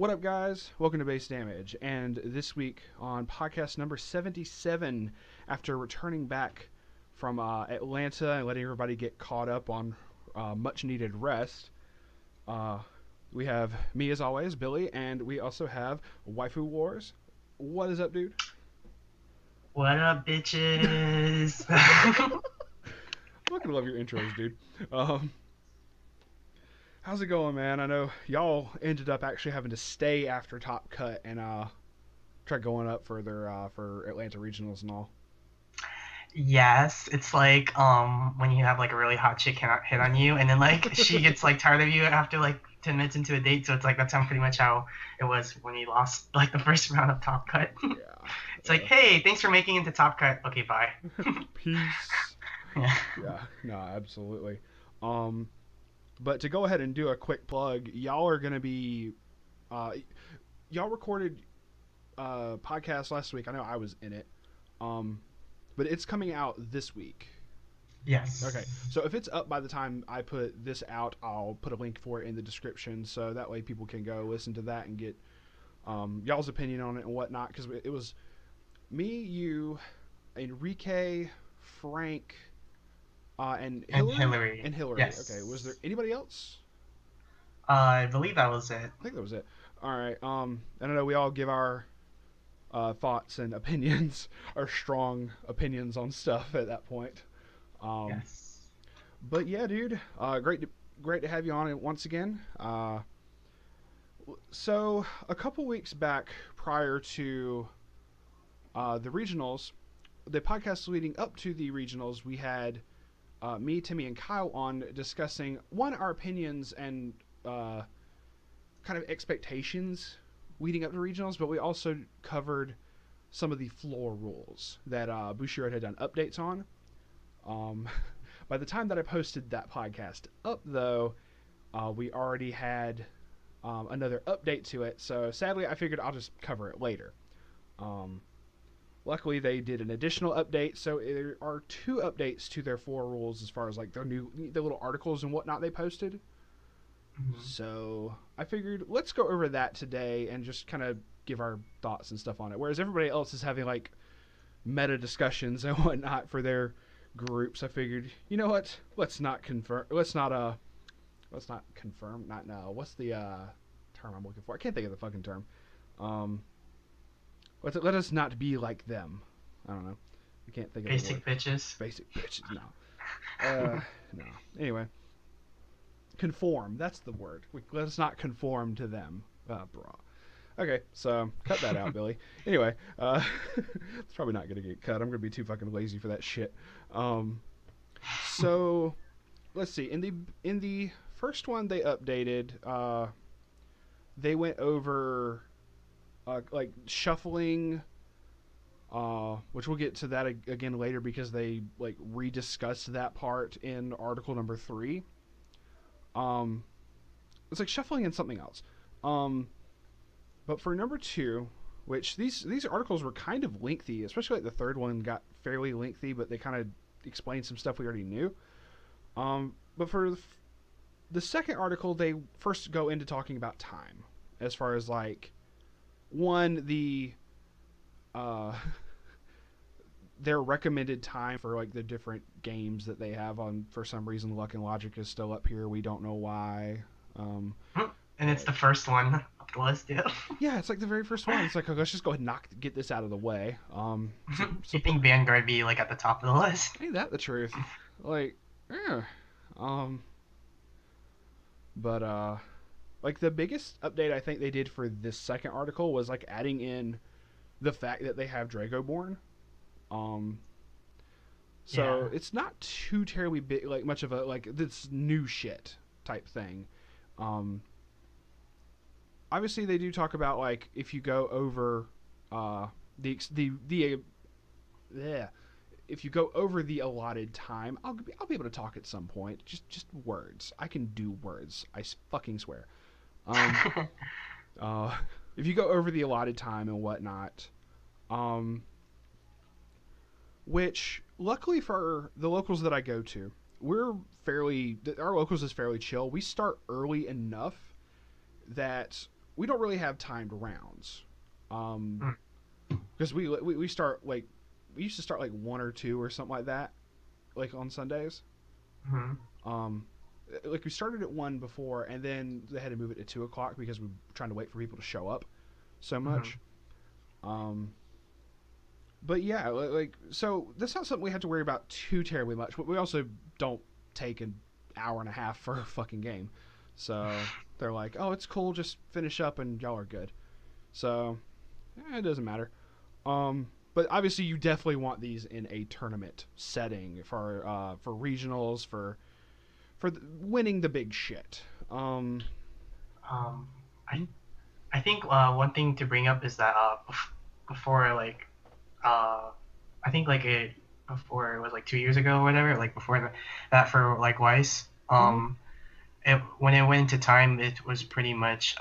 What up, guys? Welcome to Base Damage. And this week on podcast number 77, after returning back from Atlanta and letting everybody get caught up on much needed rest, we have me as always, Billy, and we also have WaifuWars. What is up, dude? What up, bitches? I fucking love your intros, dude. How's it going, man? I know y'all ended up actually having to stay after Top Cut and try going up further for Atlanta Regionals and all. Yes, it's like when you have like a really hot chick hit on you, and then like she gets like tired of you after like 10 minutes into a date. So it's like that's pretty much how it was when you lost like the first round of Top Cut. Yeah. It's like, hey, thanks for making it to Top Cut. Okay, bye. Peace. Yeah. Yeah. No, absolutely. But to go ahead and do a quick plug, y'all are gonna be, y'all recorded podcast last week. I know I was in it, but it's coming out this week. Yes. Okay, so if it's up by the time I put this out, I'll put a link for it in the description, so that way people can go listen to that and get y'all's opinion on it and whatnot. Because it was me, you, Enrique, Frank. And Hillary? And Hillary. Yes. Okay. Was there anybody else? I believe that was it. I think that was it. All right. And I know we all give our thoughts and opinions, our strong opinions on stuff at that point. Yes. But yeah, dude. Great to have you on it once again. So a couple weeks back, prior to the regionals, the podcast leading up to the regionals, we had. Me, Timmy, and Kyle on discussing our opinions and kind of expectations leading up to regionals, but we also covered some of the floor rules that Bushiroad had done updates on. By the time that I posted that podcast up, though, we already had another update to it, so sadly I figured I'll just cover it later. Luckily, they did an additional update, so there are 2 updates to their floor rules as far as like their little articles and whatnot they posted. Mm-hmm. So I figured let's go over that today and just kind of give our thoughts and stuff on it. Whereas everybody else is having like meta discussions and whatnot for their groups, I figured, you know what? Let's not confirm. What's the term I'm looking for? I can't think of the fucking term. Let us not be like them. I don't know. I can't think of Basic bitches. Basic bitches. No. No. Anyway, conform. That's the word. Let us not conform to them. Bra. Okay, so cut that out, Billy. Anyway, it's probably not gonna get cut. I'm gonna be too fucking lazy for that shit. So let's see. In the first one they updated, they went over. Like shuffling, which we'll get to that again later because they like rediscussed that part in article number 3. It's like shuffling and something else. But for number 2, which these articles were kind of lengthy, especially like the third one got fairly lengthy, but they kind of explained some stuff we already knew. But for the second article, they first go into talking about time, as far as like. One, their recommended time for like the different games that they have on. For some reason, Luck and Logic is still up here. We don't know why. And it's the first one up the list, yeah. Yeah, it's like the very first one. It's like, let's just go ahead and get this out of the way. So you think Vanguard be like at the top of the list? Ain't that the truth? Like, yeah. But like the biggest update I think they did for this second article was like adding in the fact that they have Dragoborn. So it's not too terribly big, like much of a like this new shit type thing. Obviously they do talk about like if you go over if you go over the allotted time, I'll be able to talk at some point. Just words. I can do words. I fucking swear. If you go over the allotted time and whatnot, which luckily for the locals that I go to, our locals is fairly chill. We start early enough that we don't really have timed rounds. Mm. Because we start like we used to start like 1 or 2 or something like that, like on Sundays. Mhm. Um, like we started at 1 before, and then they had to move it to 2 o'clock because we were trying to wait for people to show up so Mhm. much. Um, but yeah, like so that's not something we have to worry about too terribly much. But we also don't take an hour and a half for a fucking game, so they're like, oh, it's cool, just finish up and y'all are good. So it doesn't matter. But obviously, you definitely want these in a tournament setting for regionals for winning the big shit. Um, I Mhm. I think one thing to bring up is that before like uh I think like it before it was like 2 years ago or whatever, like before that for like Weiss, Mhm. when it went into time, it was pretty much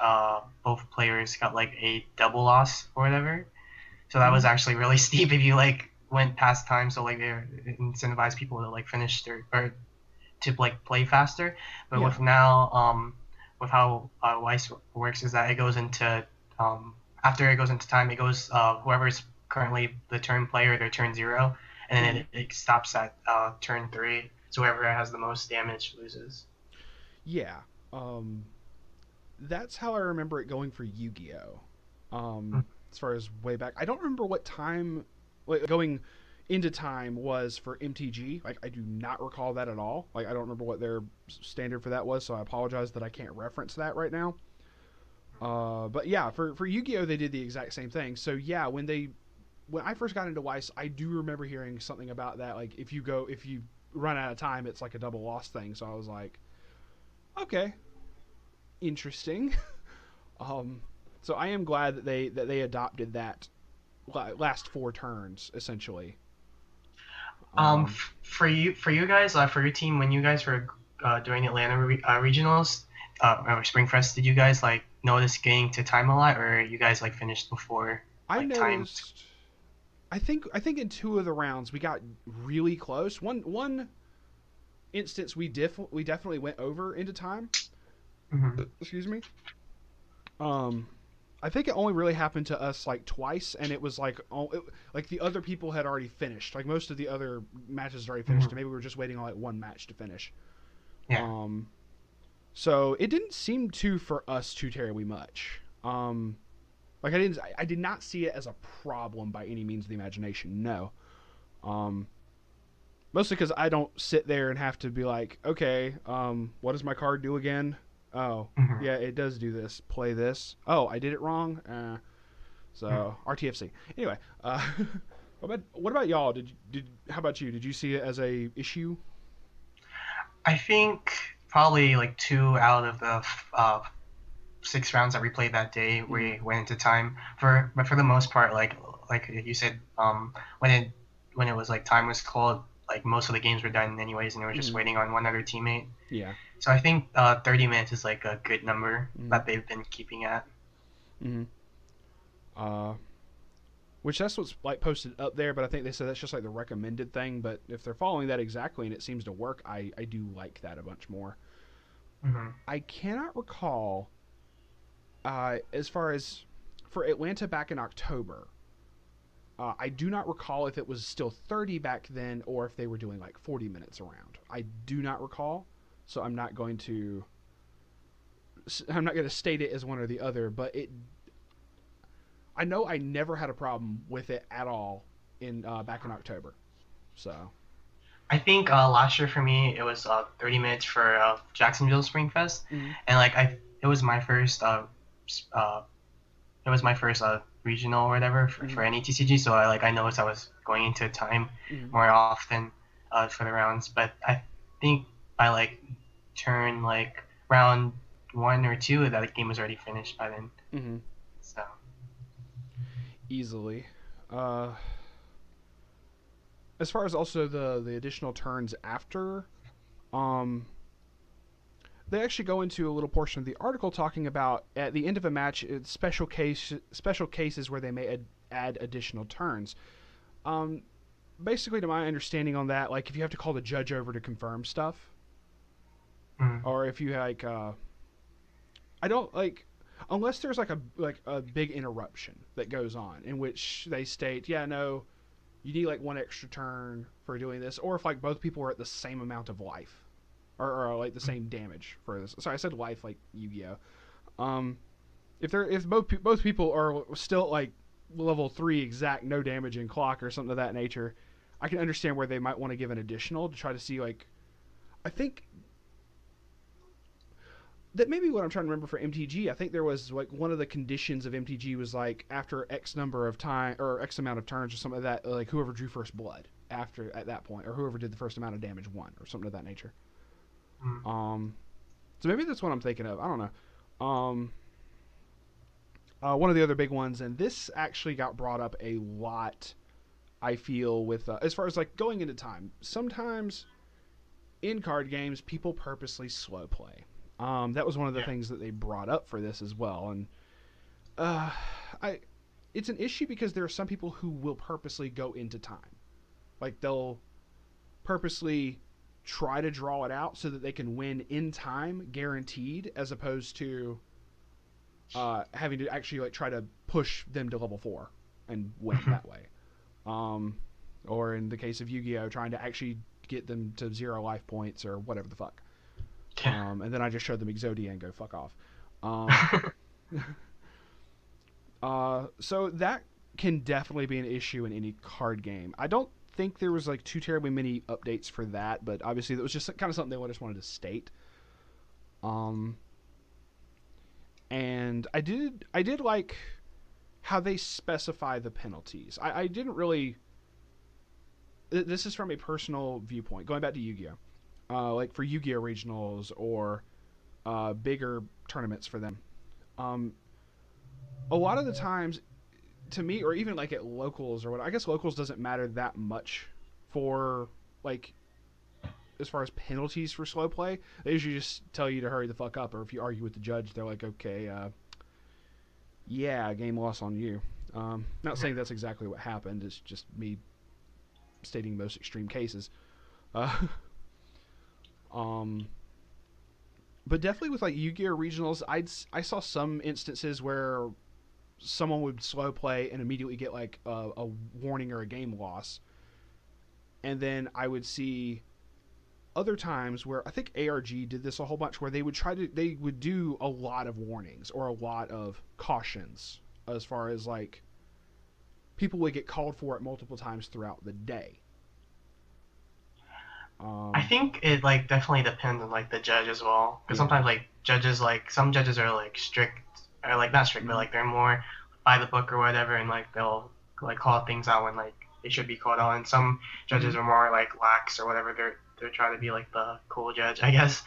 both players got like a double loss or whatever. So that was Mhm. actually really steep if you like went past time. So like they incentivized people to like finish their or to like play faster. But Yeah. with now with how Weiss works is that it goes into after it goes into time, it goes whoever's currently the turn player, their turn 0, and then Mhm. it stops at turn 3. So whoever has the most damage loses. Yeah. Um, that's how I remember it going for Yu-Gi-Oh. Mm. As far as way back, I don't remember what time like going into time was for MTG. Like I do not recall that at all. Like I don't remember what their standard for that was, so I apologize that I can't reference that right now. But yeah, for Yu-Gi-Oh they did the exact same thing. So yeah, when I first got into Weiss, I do remember hearing something about that. Like if you run out of time, it's like a double loss thing. So I was like, okay, interesting. um, so I am glad that they adopted that last 4 turns essentially. Um, For you guys, for your team, when you guys were doing Atlanta regionals or Springfest, did you guys like notice getting to time a lot, or you guys like finished before I like time? noticed. I think in 2 of the rounds we got really close. One instance we definitely went over into time. Mm-hmm. Excuse me. Um, I think it only really happened to us like twice, and it was like like the other people had already finished. Like most of the other matches had already finished, Mm-hmm. and maybe we were just waiting on like one match to finish. Yeah. Um, so it didn't seem to for us too terribly much. Like I did not see it as a problem by any means of the imagination. No. Um, mostly because I don't sit there and have to be like, okay, what does my card do again? Oh, Mm-hmm. yeah, it does do this. Play this. Oh, I did it wrong. So RTFC. Anyway, what about y'all? Did how about you? Did you see it as a issue? I think probably like 2 out of the 6 rounds that we played that day Mm-hmm. we went into time but for the most part like you said when it was like time was called, like most of the games were done anyways and they were just Mm-hmm. waiting on one other teammate. Yeah. So I think 30 minutes is like a good number Mm-hmm. that they've been keeping at. Mm-hmm. Uh, which that's what's like posted up there, but I think they said that's just like the recommended thing. But if they're following that exactly and it seems to work, I do like that a bunch more. Mm-hmm. I cannot recall as far as for Atlanta back in October. I do not recall if it was still 30 back then or if they were doing like 40 minutes around. I do not recall, so I'm not going to state it as one or the other, but it I know I never had a problem with it at all in back in October. So, I think last year for me it was 30 minutes for Jacksonville Spring Fest, mm-hmm. and like I it was my first uh, it was my first regional or whatever Mm-hmm. for any TCG, so I noticed I was going into time Mm-hmm. more often for the rounds. But I think by like turn like round 1 or 2, that game was already finished by then. Mm-hmm. So Easily. Uh, as far as also the additional turns after, um, they actually go into a little portion of the article talking about at the end of a match, it's special cases where they may add additional turns. Um, basically, to my understanding on that, like if you have to call the judge over to confirm stuff, mm, or if you like, I don't like. unless there's like a big interruption that goes on in which they state, yeah, no, you need like one extra turn for doing this, or if like both people are at the same amount of life, or like the same damage for this. Sorry, I said life like Yu-Gi-Oh. If both people are still like level 3 exact, no damage in clock or something of that nature, I can understand where they might want to give an additional to try to see like, I think that maybe what I'm trying to remember for MTG. I think there was like one of the conditions of MTG was like after X number of time or X amount of turns or something like that, like whoever drew first blood after at that point, or whoever did the first amount of damage won, or something of that nature. So maybe that's what I'm thinking of. I don't know. One of the other big ones, and this actually got brought up a lot, I feel, with as far as like going into time. Sometimes in card games, people purposely slow play. That was one of the things that they brought up for this as well, and it's an issue because there are some people who will purposely go into time, like they'll purposely try to draw it out so that they can win in time, guaranteed, as opposed to having to actually like try to push them to level 4 and win that way. Or in the case of Yu-Gi-Oh, trying to actually get them to 0 life points or whatever the fuck. And then I just showed them Exodia and go fuck off. So that can definitely be an issue in any card game. I don't think there was like too terribly many updates for that, but obviously that was just kind of something they just wanted to state. And I did like how they specify the penalties. I didn't really. This is from a personal viewpoint, going back to Yu-Gi-Oh. Like for Yu-Gi-Oh regionals or bigger tournaments for them. A lot of the times, to me, or even like at locals or what, I guess locals doesn't matter that much for like as far as penalties for slow play. They usually just tell you to hurry the fuck up, or if you argue with the judge, they're like, okay, yeah, game loss on you. Not saying that's exactly what happened. It's just me stating most extreme cases. But definitely with like Yu-Gi-Oh regionals, I saw some instances where someone would slow play and immediately get like a warning or a game loss, and then I would see other times where I think ARG did this a whole bunch, where they would do a lot of warnings or a lot of cautions, as far as like people would get called for it multiple times throughout the day. I think it like definitely depends on like the judge as well, because sometimes like judges, like some judges are like strict, or like not strict, but like they're more by the book or whatever, and like they'll like call things out when like they should be called out, and some judges are more like lax or whatever. They're trying to be like the cool judge, I guess.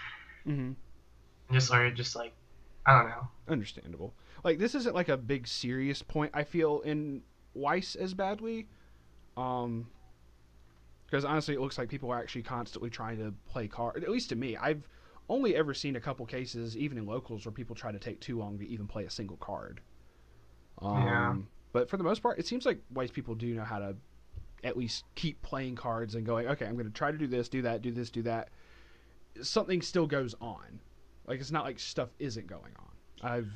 Just like, I don't know. Understandable. Like this isn't like a big serious point, I feel, in Weiss as badly. Because honestly, it looks like people are actually constantly trying to play cards. At least to me, I've only ever seen a couple cases, even in locals, where people try to take too long to even play a single card. But for the most part, it seems like Weiss people do know how to at least keep playing cards and going, okay, I'm going to try to do this, do that, do this, do that. Something still goes on. Like, it's not like stuff isn't going on.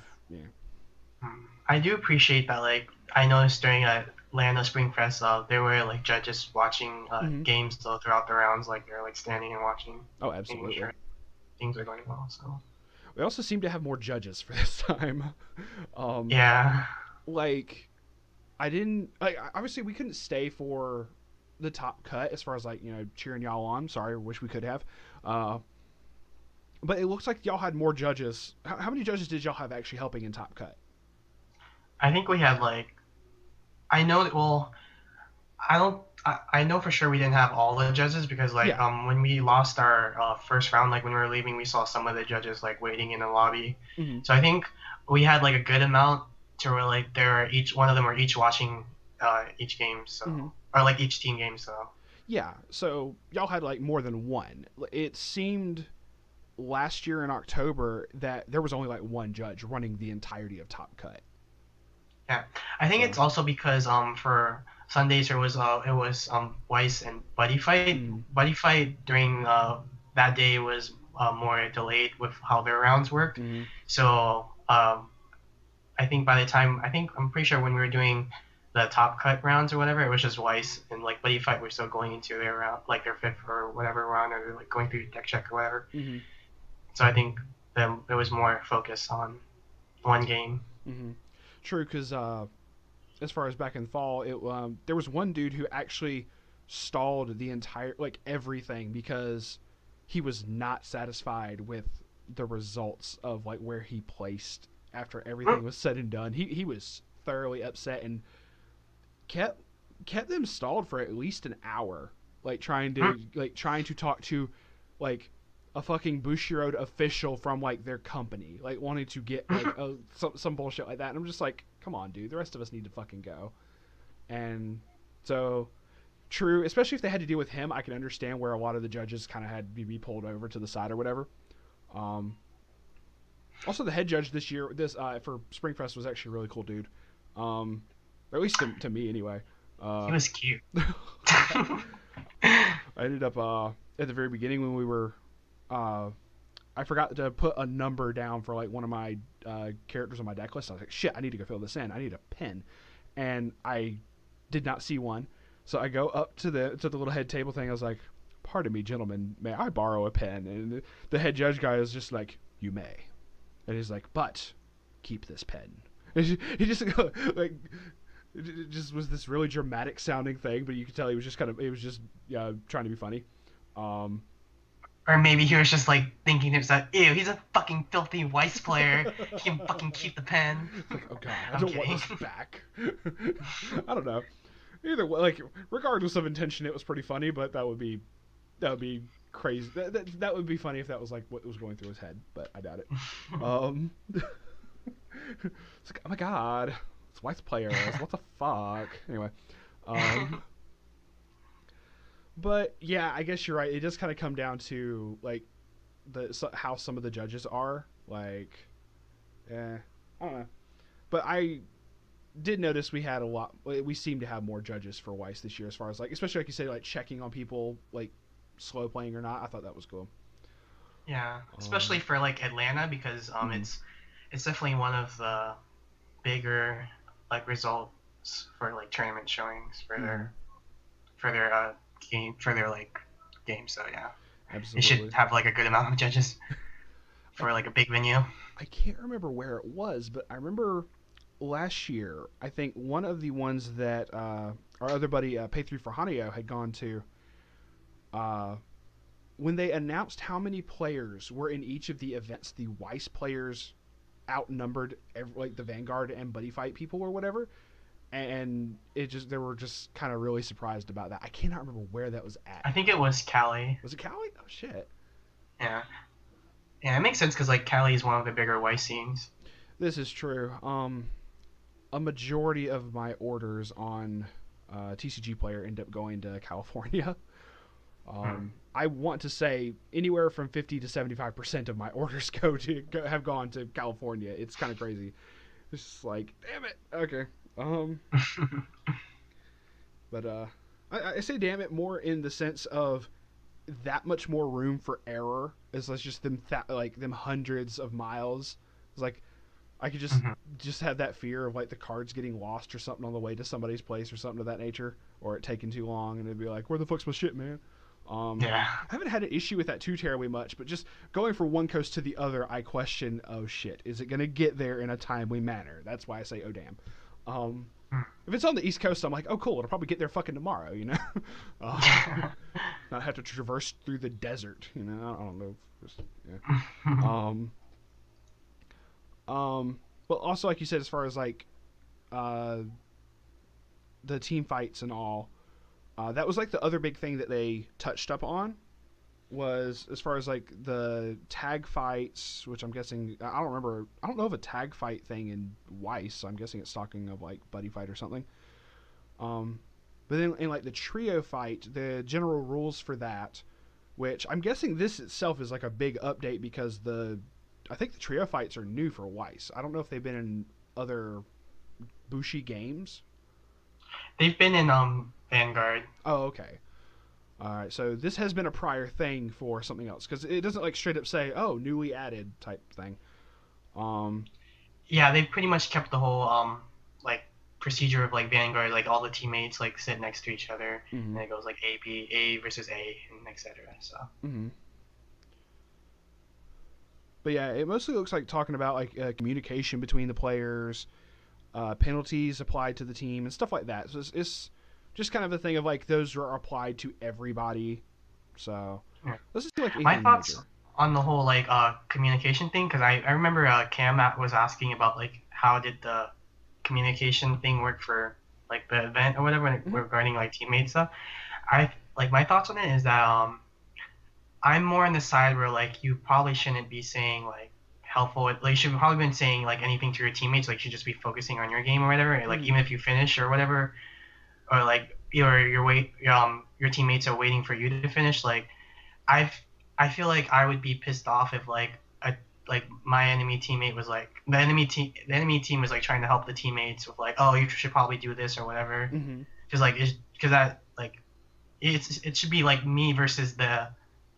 I do appreciate that. Like, I noticed during Land of Spring Fest, there were like judges watching games throughout the rounds, like they're like standing and watching. Oh, absolutely. Sure things are going well. So we also seem to have more judges for this time. Yeah. Like, I didn't like. Obviously, we couldn't stay for the top cut as far as like cheering y'all on. Sorry, wish we could have. But it looks like y'all had more judges. How many judges did y'all have actually helping in top cut? I think we had like. I know. Well, I know for sure we didn't have all the judges, because like when we lost our first round, like when we were leaving, we saw some of the judges like waiting in the lobby. So I think we had like a good amount to where like each one of them were each watching each game, so or like each team game. So yeah, so y'all had like more than one. It seemed last year in October that there was only like one judge running the entirety of top cut. Yeah, I think it's also because for Sundays it was Weiss and Buddy Fight. Buddy Fight during that day was more delayed with how their rounds worked. So I think by the time I'm pretty sure when we were doing the top cut rounds or whatever, it was just Weiss and like Buddy Fight were still going into their round, like their fifth or whatever round, or like going through deck check or whatever. Mm-hmm. So I think it was more focused on one game. Mm-hmm. True, because as far as back in fall, there was one dude who actually stalled the entire like everything because he was not satisfied with the results of like where he placed after everything was said and done. He was thoroughly upset and kept them stalled for at least an hour, like trying to talk to like a fucking Bushiroad official from like their company, like wanting to get like some bullshit like that. And I'm just like, come on, dude. The rest of us need to fucking go. And so, true, especially if they had to deal with him, I can understand where a lot of the judges kind of had to be pulled over to the side or whatever. Also, the head judge this year, for Springfest was actually a really cool dude. Or at least to me anyway. He was cute. I ended up at the very beginning when we were I forgot to put a number down for like one of my characters on my deck list. I was like, shit, I need to go fill this in. I need a pen, and I did not see one. So I go up to the little head table thing. I was like, pardon me, gentlemen, may I borrow a pen? And the head judge guy is just like, you may. And he's like, but keep this pen. And he just like it just was this really dramatic sounding thing, but you could tell he was just trying to be funny. Or maybe he was just like thinking to himself, ew, he's a fucking filthy Weiss player. He can fucking keep the pen. Like, oh god, I don't want this back. I don't know. Either way, like regardless of intention, it was pretty funny, but that would be crazy. That would be funny if that was like what was going through his head, but I doubt it. It's like, oh my god, it's Weiss players. What the fuck? Anyway. But yeah, I guess you're right. It does kind of come down to like how some of the judges are. Like, I don't know. But I did notice we had we seem to have more judges for Weiss this year, as far as like, especially like you say, like checking on people like slow playing or not. I thought that was cool. Yeah, especially for like Atlanta, because it's definitely one of the bigger like results for like tournament showings for their game for their like game. So yeah, absolutely, you should have like a good amount of judges for like a big venue. I can't remember where it was, but I remember last year, I think one of the ones that our other buddy Pay3 for Haneo had gone to, when they announced how many players were in each of the events, the Weiss players outnumbered like the Vanguard and Buddy Fight people or whatever. And they were just kind of really surprised about that. I cannot remember where that was at. I think it was Cali. Was it Cali? Oh shit. Yeah, it makes sense because like Cali is one of the bigger Weiss scenes. This is true. A majority of my orders on TCG Player end up going to California. I want to say anywhere from 50 to 75% of my orders have gone to California. It's kind of crazy. It's just like, damn it. Okay. But I say damn it more in the sense of that much more room for error. It's just them them hundreds of miles. It's like I could just have that fear of like the cards getting lost or something on the way to somebody's place or something of that nature, or it taking too long and it'd be like, where the fuck's my shit, man? I haven't had an issue with that too terribly much, but just going from one coast to the other, I question, oh shit, is it gonna get there in a timely manner? That's why I say, oh damn. If it's on the East Coast, I'm like, oh cool, it'll probably get there fucking tomorrow, you know? Not have to traverse through the desert, you know? I don't know. Just, yeah. But also, like you said, as far as like the team fights and all, that was like the other big thing that they touched up on, was as far as like the tag fights, which I'm guessing, I don't know of a tag fight thing in Weiss, so I'm guessing it's talking of like Buddy Fight or something. But then in like the trio fight, the general rules for that, which I'm guessing this itself is like a big update because I think the trio fights are new for Weiss. I don't know if they've been in other Bushi games. They've been in Vanguard. Oh, okay. All right, so this has been a prior thing for something else because it doesn't like straight up say, "Oh, newly added" type thing. yeah, they pretty much kept the whole like procedure of like Vanguard, like all the teammates like sit next to each other, Mm-hmm. and it goes like A versus A, and etc. So. Mm-hmm. But yeah, it mostly looks like talking about like communication between the players, penalties applied to the team, and stuff like that. So it's just kind of a thing of like those are applied to everybody. So Yeah. doesn't seem like My anything thoughts major. on the whole like communication thing, because I remember Cam was asking about like how did the communication thing work for like the event or whatever Mm-hmm. regarding like teammate stuff. I like my thoughts on it is that I'm more on the side where like you probably shouldn't be saying like helpful, like you should probably been saying like anything to your teammates, like you should just be focusing on your game or whatever, like Mm-hmm. even if you finish or whatever, or like your teammates are waiting for you to finish, like I I feel like I would be pissed off if like my enemy teammate was like the enemy team was like trying to help the teammates with like, oh, you should probably do this or whatever, Mm-hmm. because that like it should be like me versus the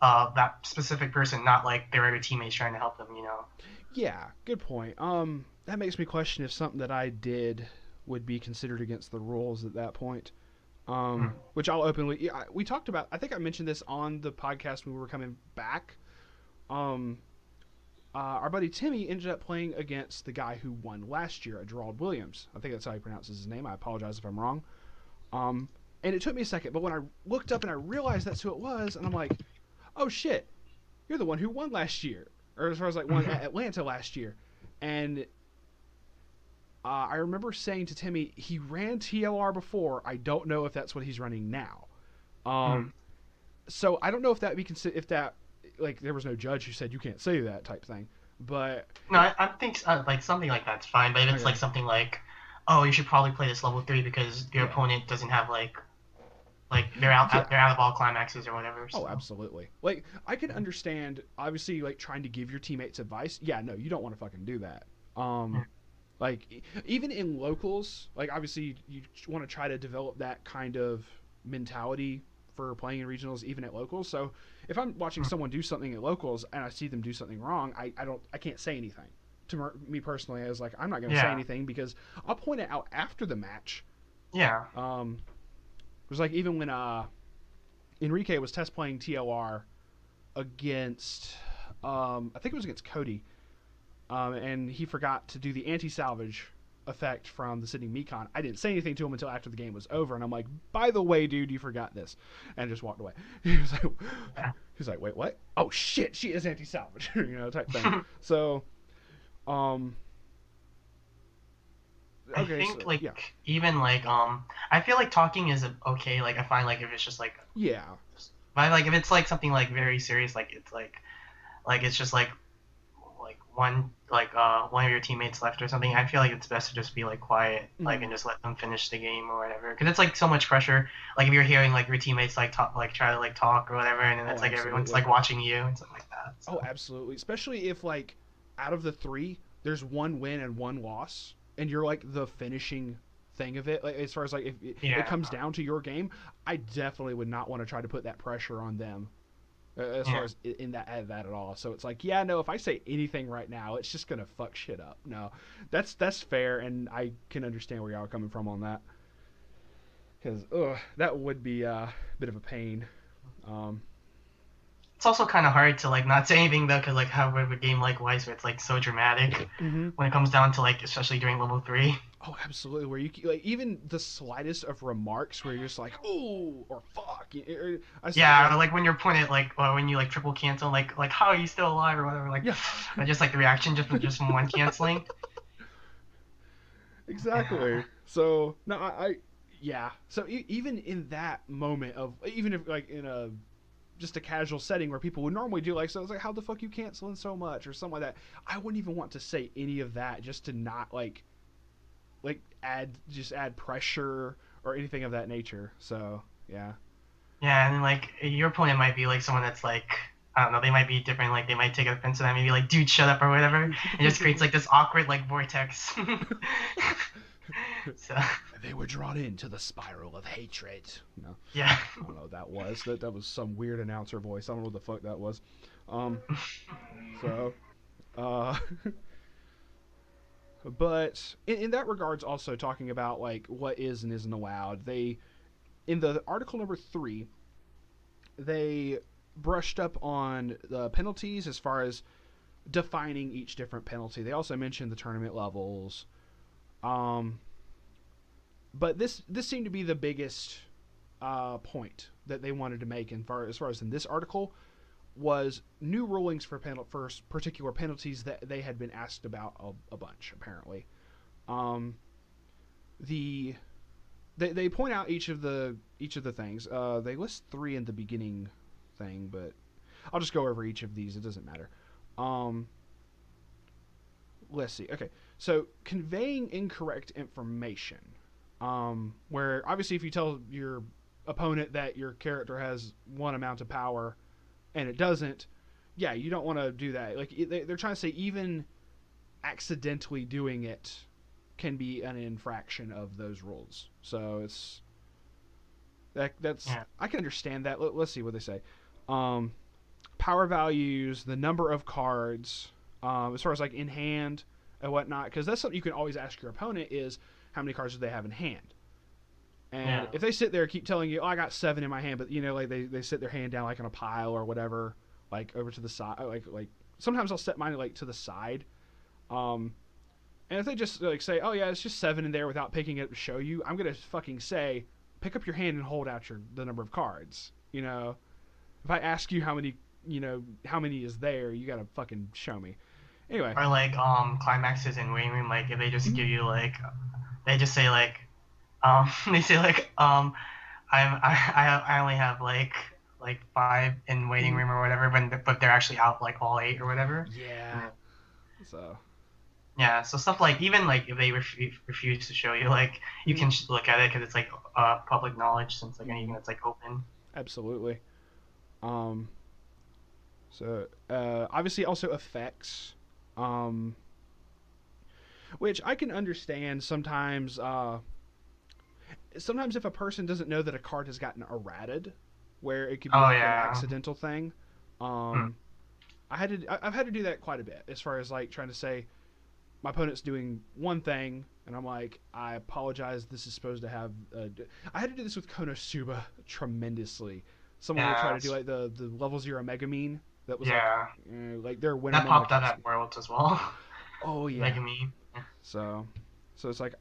that specific person, not like their other teammates trying to help them, you know. Yeah, good point. That makes me question if something that I did would be considered against the rules at that point. Mm. Which I'll openly. Yeah, we talked about. I think I mentioned this on the podcast when we were coming back. Um, our buddy Timmy ended up playing against the guy who won last year, Gerald Williams. I think that's how he pronounces his name. I apologize if I'm wrong. Um, and it took me a second, but when I looked up and I realized that's who it was, and I'm like, oh shit, you're the one who won last year, or as far as like won at Atlanta last year. And I remember saying to Timmy, he ran TLR before. I don't know if that's what he's running now. Mm. Um, so I don't know if that be consider if that like there was no judge who said you can't say that type thing. But No, I think like something like that's fine, but if it's okay, like something like, oh, you should probably play this level 3 because your yeah, opponent doesn't have like yeah. they're out of all climaxes or whatever. Oh, So absolutely. Like I can understand, obviously, like trying to give your teammates advice. Yeah, no, you don't want to fucking do that. yeah, Like even in locals, like obviously you want to try to develop that kind of mentality for playing in regionals, even at locals. So if I'm watching someone do something at locals and I see them do something wrong, I can't say anything. To me personally, I was like, I'm not going to say yeah, anything because I'll point it out after the match. yeah, It was like even when Enrique was test playing TLR against, I think it was against Cody, and he forgot to do the anti-salvage effect from the sitting Mekon. I didn't say anything to him until after the game was over, and I'm like, by the way, dude, you forgot this, and just walked away. yeah. He was like, wait, what? Oh shit, she is anti-salvage, type thing. So, um, I okay, think so yeah, like even like I feel like talking is okay. Like I find like if it's just like, yeah, but like if it's like something like very serious, like it's like it's just like one of your teammates left or something, I feel like it's best to just be like quiet, like mm-hmm. and just let them finish the game or whatever. Because it's like so much pressure. Like if you're hearing like your teammates like talk, like try to like talk or whatever, and then Oh, it's like everyone's absolutely. like watching you and stuff like that. So Oh, absolutely. Especially if like out of the three, there's one win and one loss, and you're like the finishing thing of it. Like as far as like if it yeah, comes down to your game, I definitely would not want to try to put that pressure on them. As far yeah, as in that at all, so it's like, yeah, no. If I say anything right now, it's just gonna fuck shit up. No, that's fair, and I can understand where y'all are coming from on that. Because that would be a bit of a pain. Um, it's also kind of hard to like not say anything though, because like how with a game like Weiss, where it's like so dramatic mm-hmm. when it comes down to like especially during level 3. Oh, absolutely. Where you like even the slightest of remarks, where you're just like, "Ooh" or "fuck." I Yeah, like, like when your opponent like or when you like triple cancel, like how are you still alive or whatever, like yeah, just like the reaction just from one canceling. Yeah. exactly. So no, yeah. So even in that moment of even if like in a just a casual setting where people would normally do like so, it's like, how the fuck you canceling so much or something like that. I wouldn't even want to say any of that just to not add pressure or anything of that nature. So yeah. Yeah, and then like your opponent might be like someone that's like I don't know, they might be different, like they might take offense to that, maybe like dude shut up or whatever. It just creates like this awkward like vortex. So They were drawn into the spiral of hatred. No, yeah. I don't know what that was. That was some weird announcer voice. I don't know what the fuck that was. Um, so, uh, But in that regards, also talking about like what is and isn't allowed, they in the article number 3, they brushed up on the penalties as far as defining each different penalty. They also mentioned the tournament levels. Um, but this seemed to be the biggest point that they wanted to make as far as in this article was new rulings for particular penalties that they had been asked about a bunch apparently. Um, the they point out each of the things. They list 3 in the beginning thing, but I'll just go over each of these. It doesn't matter. Um, let's see. Okay, so conveying incorrect information, where obviously if you tell your opponent that your character has one amount of power and it doesn't, yeah, you don't want to do that. Like they're trying to say even accidentally doing it can be an infraction of those rules. So that's Yeah. I can understand that. Let's see what they say. Power values, the number of cards, as far as like in hand and whatnot, because that's something you can always ask your opponent is how many cards do they have in hand. And if they sit there and keep telling you, oh, I got 7 in my hand, but like they sit their hand down like on a pile or whatever, like over to the side, like sometimes I'll set mine like to the side. And if they just like say, oh yeah, it's just 7 in there without picking it up to show you, I'm gonna fucking say, pick up your hand and hold out the number of cards. If I ask you how many is there, you gotta fucking show me. Anyway. Or like climaxes in waiting room, like if they just give you like, they just say like, they say like I only have like 5 in waiting room or whatever, but they're actually out like all 8 or whatever. Yeah. So. Yeah, so stuff like even like if they refuse to show you, like you can just look at it because it's like public knowledge since like anything that's like open. Absolutely. So obviously also effects, which I can understand sometimes. Sometimes if a person doesn't know that a card has gotten errated, where it could be an accidental thing. I've had to do that quite a bit as far as like trying to say my opponent's doing one thing and I'm like, I apologize, this is supposed to have I had to do this with Konosuba tremendously. Someone would try to do like the level 0 Megamine that was like their winner that popped up at Worlds as well. Oh yeah, Megamine. So it's like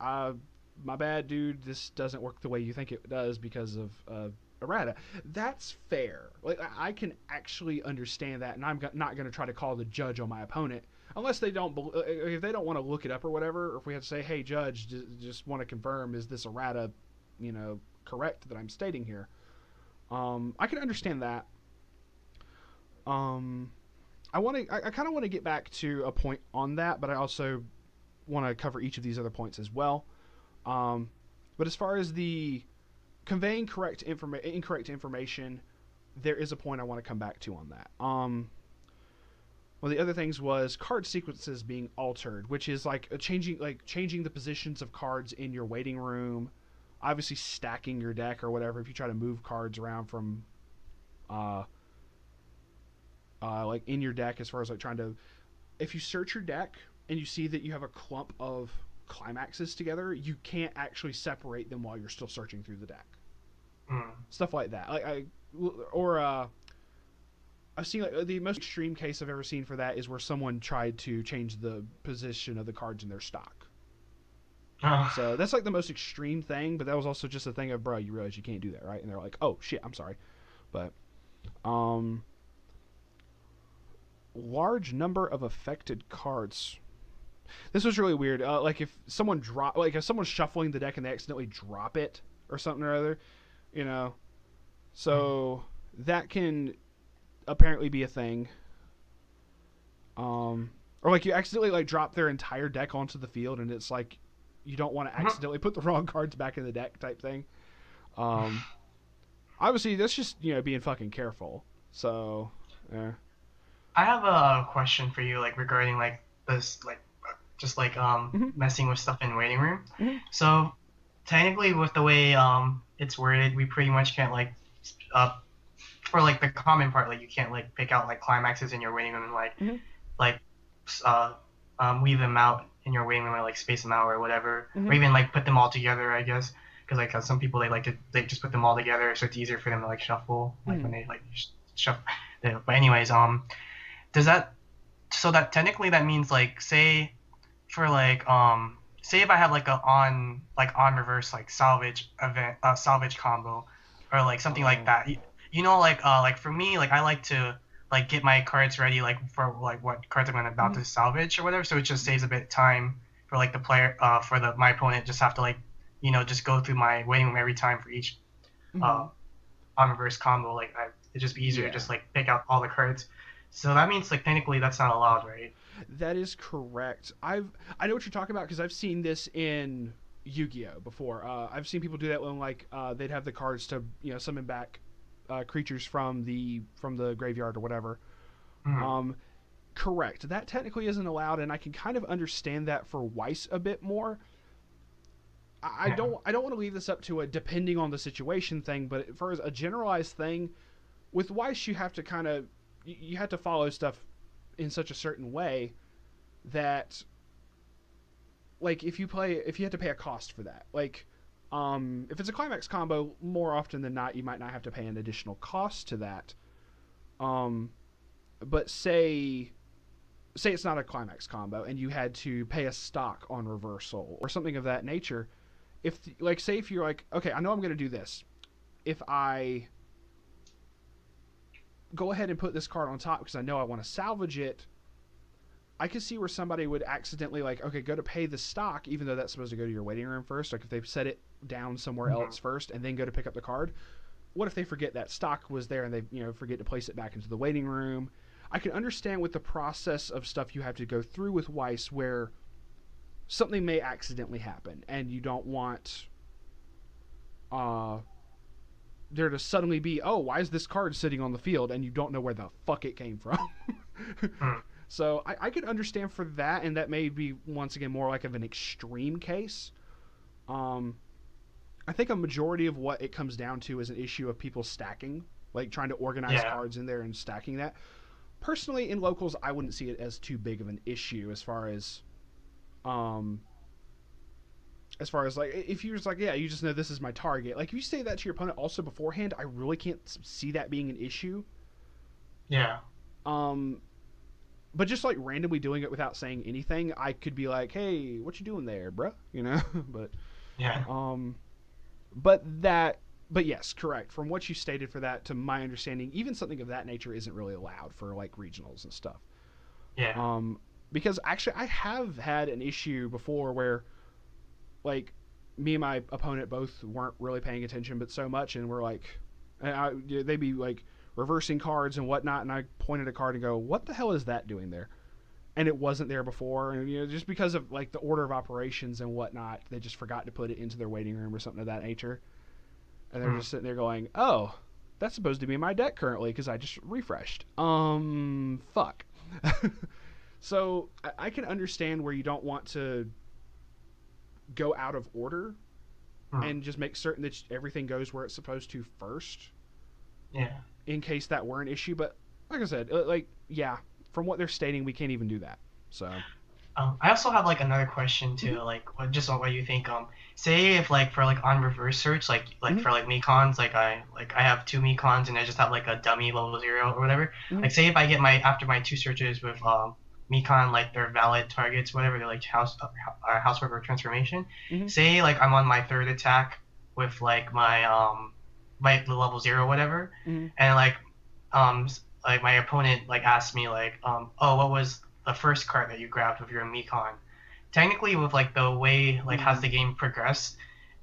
my bad, dude, this doesn't work the way you think it does because of errata. That's fair. Like I can actually understand that, and I'm not going to try to call the judge on my opponent unless they don't. If they don't want to look it up or whatever, or if we have to say, "Hey, judge, just want to confirm, is this errata, correct that I'm stating here?" I can understand that. I kind of want to get back to a point on that, but I also want to cover each of these other points as well. But as far as the conveying incorrect information, there is a point I want to come back to on that. One of the other things was card sequences being altered, which is like changing the positions of cards in your waiting room. Obviously, stacking your deck or whatever. If you try to move cards around from, like in your deck, as far as like trying to, if you search your deck and you see that you have a clump of climaxes together, you can't actually separate them while you're still searching through the deck. Stuff like that. I've seen like the most extreme case I've ever seen for that is where someone tried to change the position of the cards in their stock. So that's like the most extreme thing, but that was also just a thing of, bro, you realize you can't do that, right? And they're like, oh shit, I'm sorry. But large number of affected cards. This was really weird. Like if someone's shuffling the deck and they accidentally drop it or something or other, so that can apparently be a thing. Or like you accidentally like drop their entire deck onto the field and it's like you don't want to accidentally put the wrong cards back in the deck type thing. Obviously that's just being fucking careful. So yeah. I have a question for you, like regarding like this, like just like messing with stuff in waiting room. So technically, with the way it's worded, we pretty much can't like for like the common part, like you can't like pick out like climaxes in your waiting room and like weave them out in your waiting room or like space them out or whatever, Mm-hmm. or even like put them all together, I guess. Because like some people they just put them all together, so it's easier for them to like shuffle like Mm-hmm. when they like shuffle. But anyways, does that so that technically that means like say for like say if I have like a on reverse like salvage event salvage combo or like something like Oh. that. You know like for me like I like to like get my cards ready like for like what cards I'm about Mm-hmm. to salvage or whatever, so it just saves a bit of time for like the player for the my opponent just have to like just go through my waiting room every time for each Mm-hmm. uh on reverse combo. It'd just be easier to Yeah. just like pick out all the cards. So that means like technically that's not allowed, right? That is correct. I know what you're talking about because I've seen this in Yu-Gi-Oh before. I've seen people do that when like they'd have the cards to summon back creatures from the graveyard or whatever. Mm-hmm. Um, correct. That technically isn't allowed, and I can kind of understand that for Weiss a bit more. I Yeah. don't want to leave this up to a depending on the situation thing, but for a generalized thing with Weiss, you have to kind of you have to follow stuff in such a certain way that like if you have to pay a cost for that, like if it's a climax combo, more often than not you might not have to pay an additional cost to that. um but say it's not a climax combo and you had to pay a stock on reversal or something of that nature. If like say if you're like, okay, I know I'm going to do this, if I go ahead and put this card on top because I know I want to salvage it, I could see where somebody would accidentally like, okay, go to pay the stock, even though that's supposed to go to your waiting room first. Like if they've set it down somewhere Mm-hmm. else first and then go to pick up the card, what if they forget that stock was there and they forget to place it back into the waiting room? I can understand with the process of stuff you have to go through with Weiss where something may accidentally happen and you don't want uh there to suddenly be, oh, why is this card sitting on the field and you don't know where the fuck it came from. Mm-hmm. So I could understand for that, and that may be once again more like of an extreme case. Um, I think a majority of what it comes down to is an issue of people stacking, like trying to organize Yeah. cards in there and stacking that. Personally, in locals, I wouldn't see it as too big of an issue um, as far as like if you're just like, yeah, you just know this is my target. Like if you say that to your opponent also beforehand, I really can't see that being an issue. Yeah. Um, but just like randomly doing it without saying anything, I could be like, "Hey, what you doing there, bruh?" But Yeah. um, but that, but yes, correct. From what you stated for that, to my understanding, even something of that nature isn't really allowed for like regionals and stuff. Yeah. Um, because actually, I have had an issue before where like me and my opponent both weren't really paying attention, but so much, and we're like, they'd be like reversing cards and whatnot, and I pointed a card and go, "What the hell is that doing there?" And it wasn't there before, and just because of like the order of operations and whatnot, they just forgot to put it into their waiting room or something of that nature, and they're Mm-hmm. just sitting there going, "Oh, that's supposed to be in my deck currently because I just refreshed." Fuck. So I can understand where you don't want to go out of order Mm-hmm. and just make certain that everything goes where it's supposed to first Yeah. in case that were an issue. But like I said, like, yeah, from what they're stating, we can't even do that. So, I also have like another question mm-hmm, too, like just on what you think. Say if like for like on reverse search, like mm-hmm, for like Mekons, I have two Mekons and I just have like a dummy level 0 or whatever. mm-hmm, Like say if I get my after my two searches with Mekon, like they're valid targets, whatever, they're like housework or transformation. mm-hmm, Say like I'm on my third attack with like my level 0 whatever, mm-hmm, and like my opponent like asked me like oh, what was the first card that you grabbed with your Mekon? Technically, with like the way like has mm-hmm. the game progressed,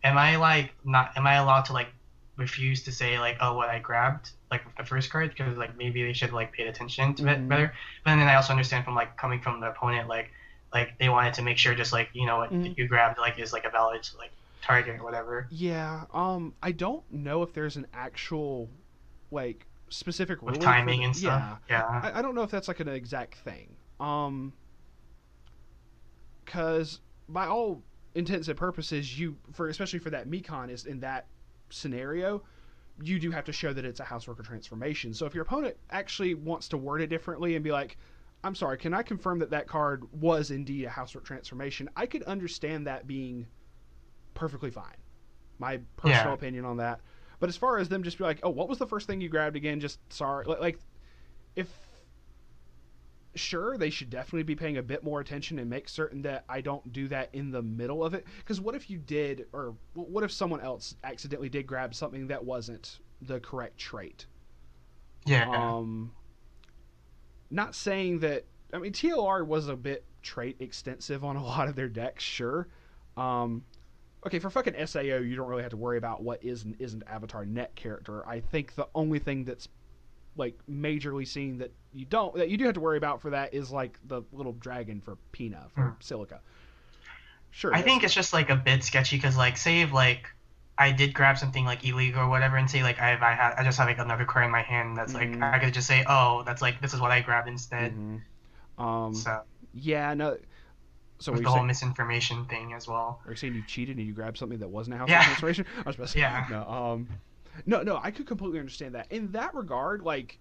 am I allowed to like refuse to say like, oh, what I grabbed like with the first card, because like maybe they should like paid attention to it Mm-hmm. better. But then I also understand from like coming from the opponent, like they wanted to make sure just like what Mm-hmm. you grabbed like is like a valid like target or whatever Yeah. I don't know if there's an actual like specific with ruling for timing and stuff. yeah. Yeah. I don't know if that's like an exact thing. Because by all intents and purposes, especially for that Mekon is in that scenario, you do have to show that it's a houseworker transformation. So if your opponent actually wants to word it differently and be like, I'm sorry, can I confirm that that card was indeed a housework transformation? I could understand that being perfectly fine. My personal opinion on that. But as far as them just be like, oh, what was the first thing you grabbed again? Just sorry. Like, if. Sure, they should definitely be paying a bit more attention and make certain that I don't do that in the middle of it. Because what if you did, or what if someone else accidentally did grab something that wasn't the correct trait? Yeah. Not saying that. I mean, TLR was a bit trait extensive on a lot of their decks, sure. Okay, for fucking SAO, you don't really have to worry about what is and isn't Avatar net character. I think the only thing that's like majorly seen that you do have to worry about for that is like the little dragon for Pina for Silica. Sure. I think it's just like a bit sketchy because like say if like I did grab something like illegal or whatever and say like I just have like another card in my hand that's like I could just say, oh, that's like this is what I grabbed instead. So yeah, no. So with the whole misinformation thing as well. Are you saying you cheated and you grabbed something that wasn't a house transformation? I was supposed to say, no, I could completely understand that. In that regard, like,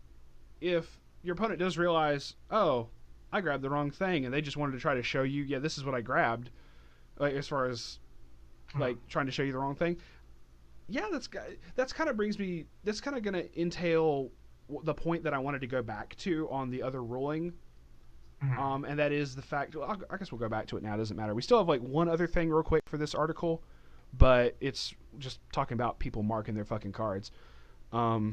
if your opponent does realize, oh, I grabbed the wrong thing, and they just wanted to try to show you, yeah, this is what I grabbed, like, as far as, like, trying to show you the wrong thing, yeah, that's kind of going to entail the point that I wanted to go back to on the other ruling, and that is the fact, well, I guess we'll go back to it now, it doesn't matter. We still have, like, one other thing real quick for this article, but it's just talking about people marking their fucking cards. But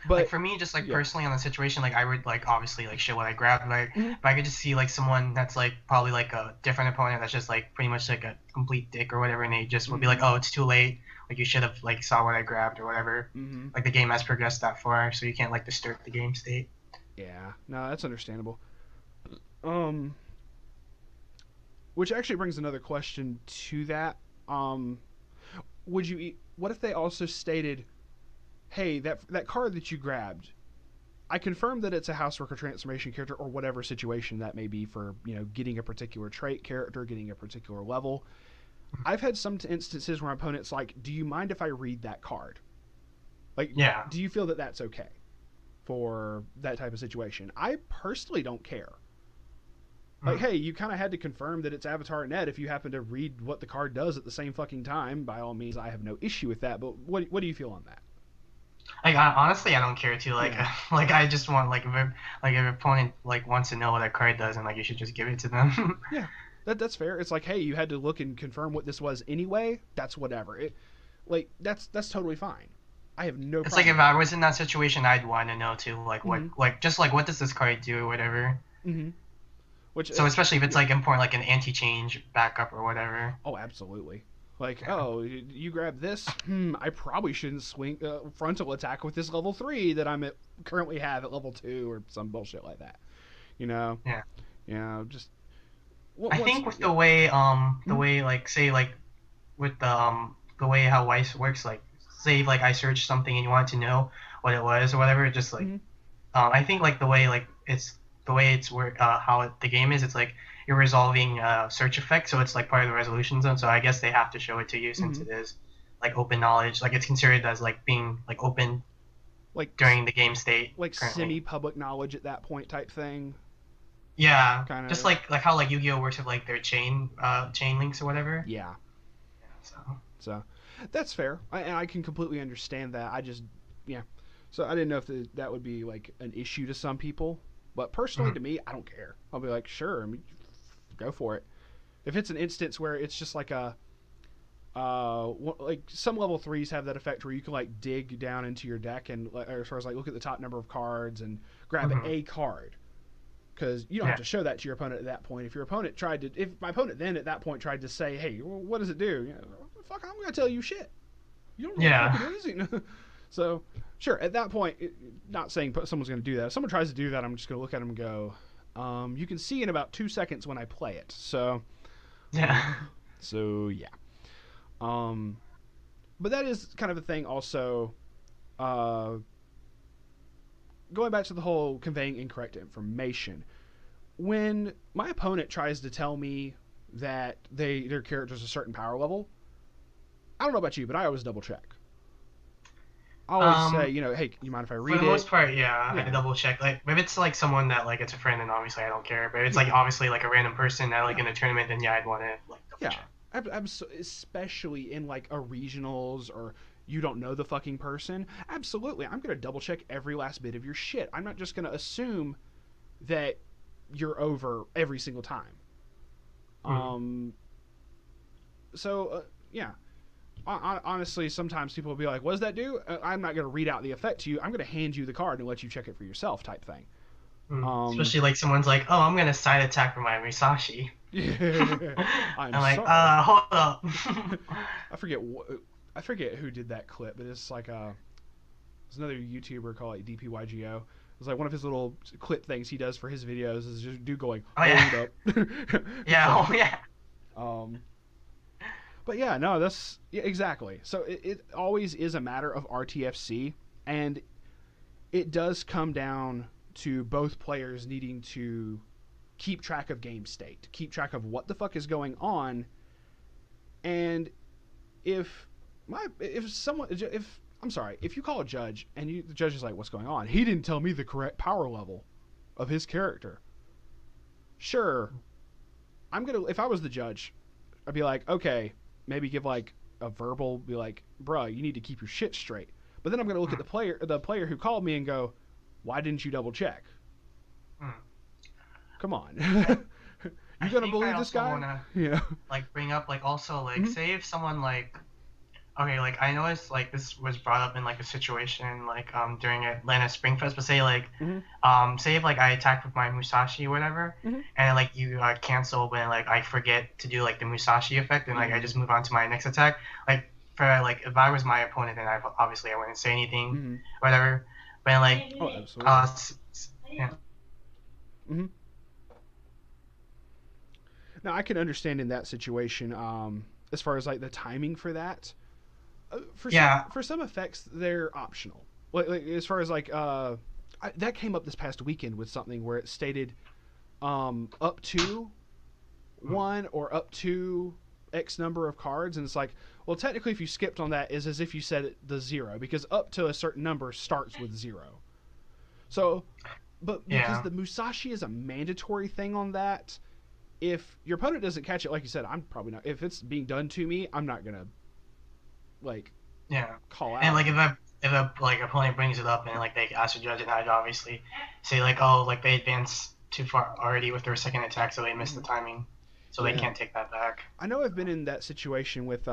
like for me, just like personally on the situation, like I would like obviously like show what I grabbed, like but I could just see like someone that's like probably like a different opponent that's just like pretty much like a complete dick or whatever, and they just would be like, oh, it's too late, like you should have like saw what I grabbed or whatever. Like the game has progressed that far, so you can't like disturb the game state. Yeah, no, that's understandable. Which actually brings another question to that. What if they also stated, hey, that card that you grabbed, I confirm that it's a housework or transformation character or whatever situation that may be for, getting a particular trait character, getting a particular level. I've had some instances where my opponent's like, do you mind if I read that card? Like, do you feel that that's okay for that type of situation? I personally don't care. Like, hey, you kind of had to confirm that it's Avatar Net. If you happen to read what the card does at the same fucking time, by all means, I have no issue with that. But what do you feel on that? Like honestly, I don't care too. Like, like I just want like if an opponent like wants to know what that card does, and like you should just give it to them. Yeah, that's fair. It's like, hey, you had to look and confirm what this was anyway. That's whatever. That's totally fine. I have no. It's like if I was in that situation, I'd want to know too. Like what, like just like what does this card do or whatever. So especially if it's like important, like an anti-change backup or whatever. Oh, absolutely. Like, oh, you grab this. I probably shouldn't swing frontal attack with this level 3 that I'm currently have at level 2 or some bullshit like that. Yeah. Just. I think with the way like say like with the way how Weiss works, like say like I searched something and you want to know what it was or whatever, just like I think like the way like it's. The way it's how the game is, it's like you're resolving search effect, so it's like part of the resolution zone. So I guess they have to show it to you since it is like open knowledge, like it's considered as like being like open, like during the game state, like semi-public knowledge at that point type thing. Yeah, kinda. Just like how like Yu-Gi-Oh works with like their chain links or whatever. Yeah. So that's fair, and I can completely understand that. So I didn't know if that would be like an issue to some people. But personally, to me, I don't care. I'll be like, sure, go for it. If it's an instance where it's just like like some level 3s have that effect where you can like dig down into your deck and, as far as like look at the top number of cards and grab a card, because you don't have to show that to your opponent at that point. If my opponent then at that point tried to say, hey, what does it do? Fuck, I'm gonna tell you shit. You don't know what it is. So, sure, at that point, not saying someone's going to do that. If someone tries to do that, I'm just going to look at them and go, you can see in about 2 seconds when I play it. So, yeah. But that is kind of a thing also, going back to the whole conveying incorrect information. When my opponent tries to tell me that their character's a certain power level, I don't know about you, but I always double check. I always say, you know, hey, you mind if I For read the it? most part, yeah, I Yeah, double check. Like, if it's like someone that like it's a friend, then obviously I don't care. But if it's like yeah, obviously like a random person that like yeah, in a tournament, then yeah, I'd want to like double yeah. check. Especially in like a regionals or you don't know the fucking person. Absolutely, I'm gonna double check every last bit of your shit. I'm not just gonna assume that you're over every single time. Mm. Um, so yeah, honestly, sometimes people will be like, "What does that do?" I'm not going to read out the effect to you. I'm going to hand you the card and let you check it for yourself, type thing. Mm. Um, Especially like someone's like, oh, I'm gonna side attack for my Musashi. I'm I'm like, sorry. hold up. I forget I forget who did that clip, but it's like there's another YouTuber called like DPYGO. It's like one of his little clip things he does for his videos is just dude going, Oh "Hold yeah, up." yeah, So, oh yeah. um, but yeah, no, that's yeah, exactly. So it always is a matter of RTFC, and it does come down to both players needing to keep track of game state, keep track of what the fuck is going on, and if if I'm sorry, if you call a judge and the judge is like, "What's going on?" He didn't tell me the correct power level of his character. Sure, I'm gonna if I was the judge, I'd be like, okay, maybe give like a verbal, be like, bruh, you need to keep your shit straight. But then I'm gonna look at Mm, the player who called me and go, why didn't you double check? mm. Come on, I you gonna think I believe this also guy? wanna Yeah. like bring up like also like Mm-hmm. say if someone like okay like I know it's like this was brought up in like a situation like during Atlanta Spring Fest, but say like Mm-hmm. say if like I attack with my Musashi or whatever, Mm-hmm. and like you cancel when like I forget to do like the Musashi effect, and like I Mm-hmm. just move on to my next attack. Like for like if I was my opponent, then I wouldn't say anything, Mm-hmm. whatever. But like Oh, absolutely. yeah. Mm-hmm. Now I can understand in that situation, as far as like the timing for that. Yeah. For some effects, they're optional. Like as far as like that came up this past weekend with something where it stated up to Mm, one or up to X number of cards, and it's like, well, technically, if you skipped on that, is as if you said the zero because up to a certain number starts with zero. So, but because yeah. the Musashi is a mandatory thing on that, if your opponent doesn't catch it, like you said, I'm probably not. If it's being done to me, I'm not gonna like Yeah. call And out like on it. if a like opponent brings it up and like they ask the judge, and I'd obviously say like, oh, like they advanced too far already with their second attack, so they missed the Mm-hmm. timing, so they Yeah, can't take that back. I know I've been in that situation with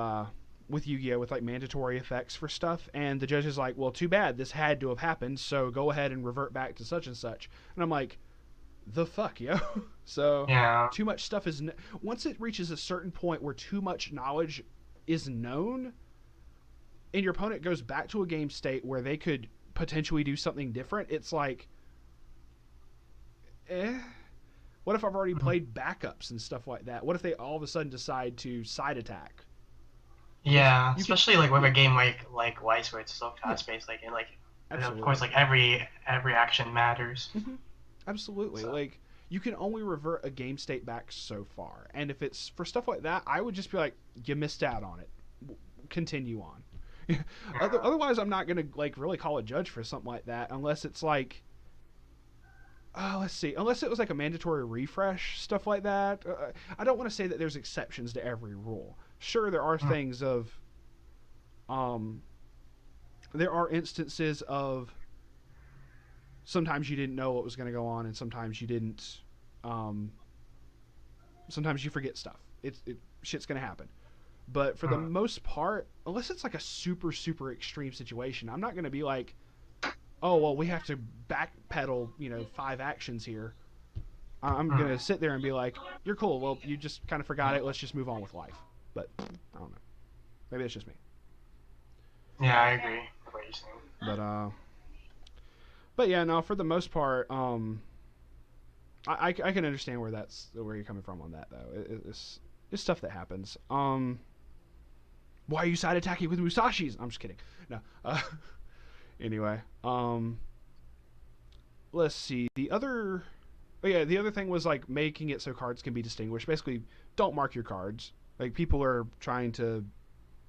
Yu-Gi-Oh with like mandatory effects for stuff, and the judge is like, "Well, too bad. This had to have happened. So go ahead and revert back to such and such." And I'm like, "The fuck, yo!" So Yeah. too much stuff is once it reaches a certain point where too much knowledge is known, and your opponent goes back to a game state where they could potentially do something different. It's like, eh. What if I've already Mhm. played backups and stuff like that? What if they all of a sudden decide to side attack? If Yeah, you could, especially like with a yeah, game like Weiss where it's so yeah, fast paced, like and like and of course absolutely. like every action matters. Hmm. Absolutely. So Like you can only revert a game state back so far, and if it's for stuff like that, I would just be like, you missed out on it. Continue on. yeah. Otherwise, I'm not gonna like really call a judge for something like that unless it's like, let's see, unless it was like a mandatory refresh stuff like that. I don't want to say that there's exceptions to every rule. Sure, there are Mm, things of, um, there are instances of sometimes you didn't know what was going to go on, and sometimes you didn't. Um, Sometimes you forget stuff. Shit's going to happen. But for the mm, most part, unless it's like a super super extreme situation, I'm not going to be like, oh well, we have to backpedal, 5 actions here. I'm mm. going to sit there and be like, you're cool. Well, you just kind of forgot it. Let's just move on with life. But I don't know. Maybe it's just me. Yeah, I agree with what you're saying. But but yeah, no. For the most part, I can understand where you're coming from on that though. It's stuff that happens. Why are you side attacking with Musashis? I'm just kidding. No. Anyway, let's see. The other thing was like making it so cards can be distinguished. Basically, don't mark your cards. Like people are trying to.